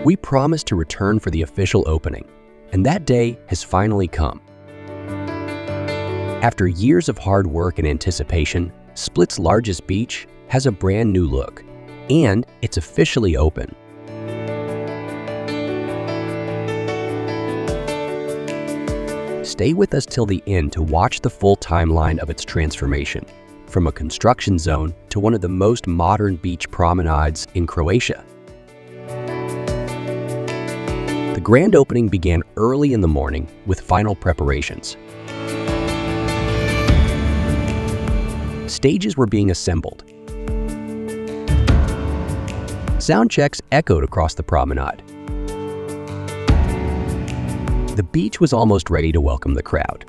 We promised to return for the official opening, and that day has finally come. After years of hard work and anticipation, Split's largest beach has a brand new look, and it's officially open. Stay with us till the end to watch the full timeline of its transformation, from a construction zone to one of the most modern beach promenades in Croatia. The grand opening began early in the morning with final preparations. Stages were being assembled. Sound checks echoed across the promenade. The beach was almost ready to welcome the crowd.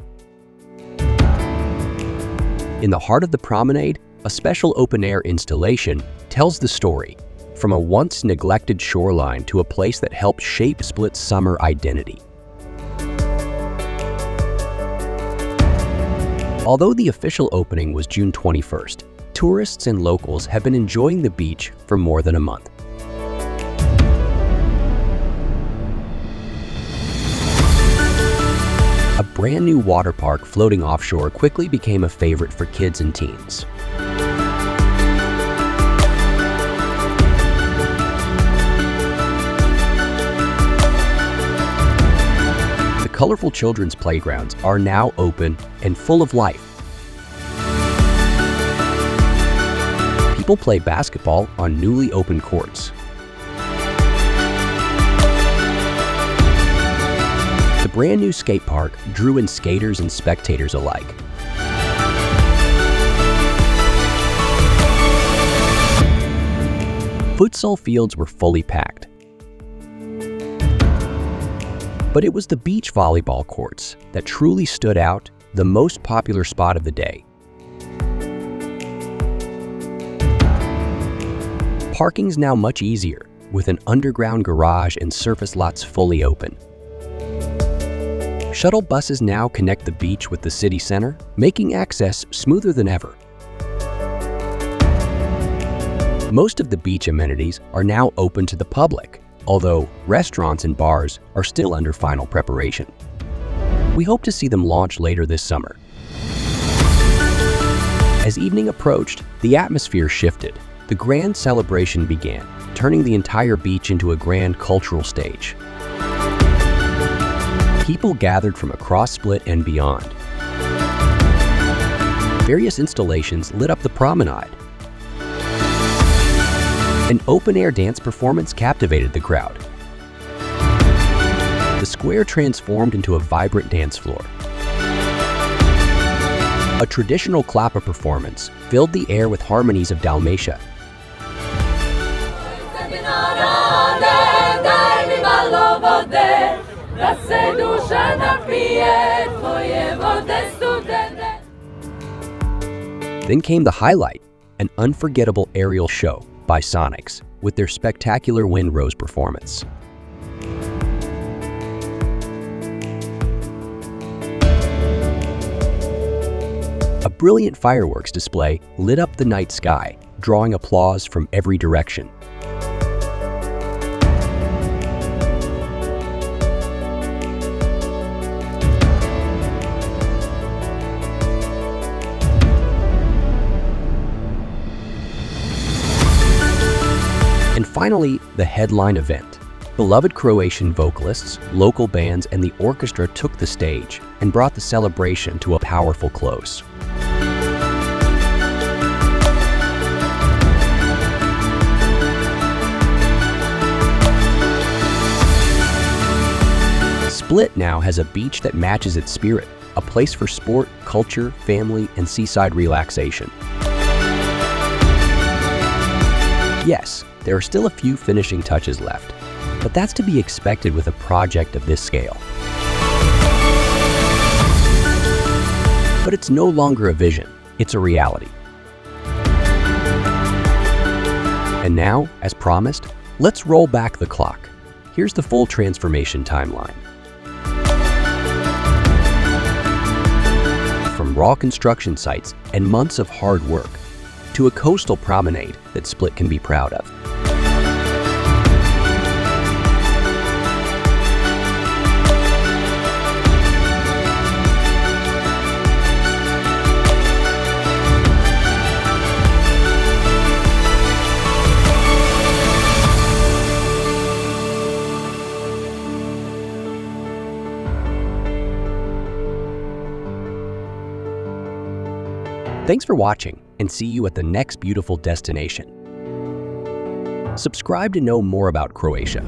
In the heart of the promenade, a special open-air installation tells the story, from a once neglected shoreline to a place that helped shape Split's summer identity. Although the official opening was June 21st, tourists and locals have been enjoying the beach for more than a month. A brand new water park floating offshore quickly became a favorite for kids and teens. The colorful children's playgrounds are now open and full of life. People play basketball on newly opened courts. The brand new skate park drew in skaters and spectators alike. Futsal fields were fully packed. But it was the beach volleyball courts that truly stood out, the most popular spot of the day. Parking's now much easier, with an underground garage and surface lots fully open. Shuttle buses now connect the beach with the city center, making access smoother than ever. Most of the beach amenities are now open to the public, although restaurants and bars are still under final preparation. We hope to see them launch later this summer. As evening approached, the atmosphere shifted. The grand celebration began, turning the entire beach into a grand cultural stage. People gathered from across Split and beyond. Various installations lit up the promenade. An open-air dance performance captivated the crowd. The square transformed into a vibrant dance floor. A traditional klapa performance filled the air with harmonies of Dalmatia. Then came the highlight, an unforgettable aerial show by Sonics with their spectacular Wind Rose performance. A brilliant fireworks display lit up the night sky, drawing applause from every direction. And finally, the headline event. Beloved Croatian vocalists, local bands, and the orchestra took the stage and brought the celebration to a powerful close. Split now has a beach that matches its spirit, a place for sport, culture, family, and seaside relaxation. Yes, there are still a few finishing touches left, but that's to be expected with a project of this scale. But it's no longer a vision, it's a reality. And now, as promised, let's roll back the clock. Here's the full transformation timeline. From raw construction sites and months of hard work, to a coastal promenade that Split can be proud of. Thanks for watching, and see you at the next beautiful destination. Subscribe to know more about Croatia.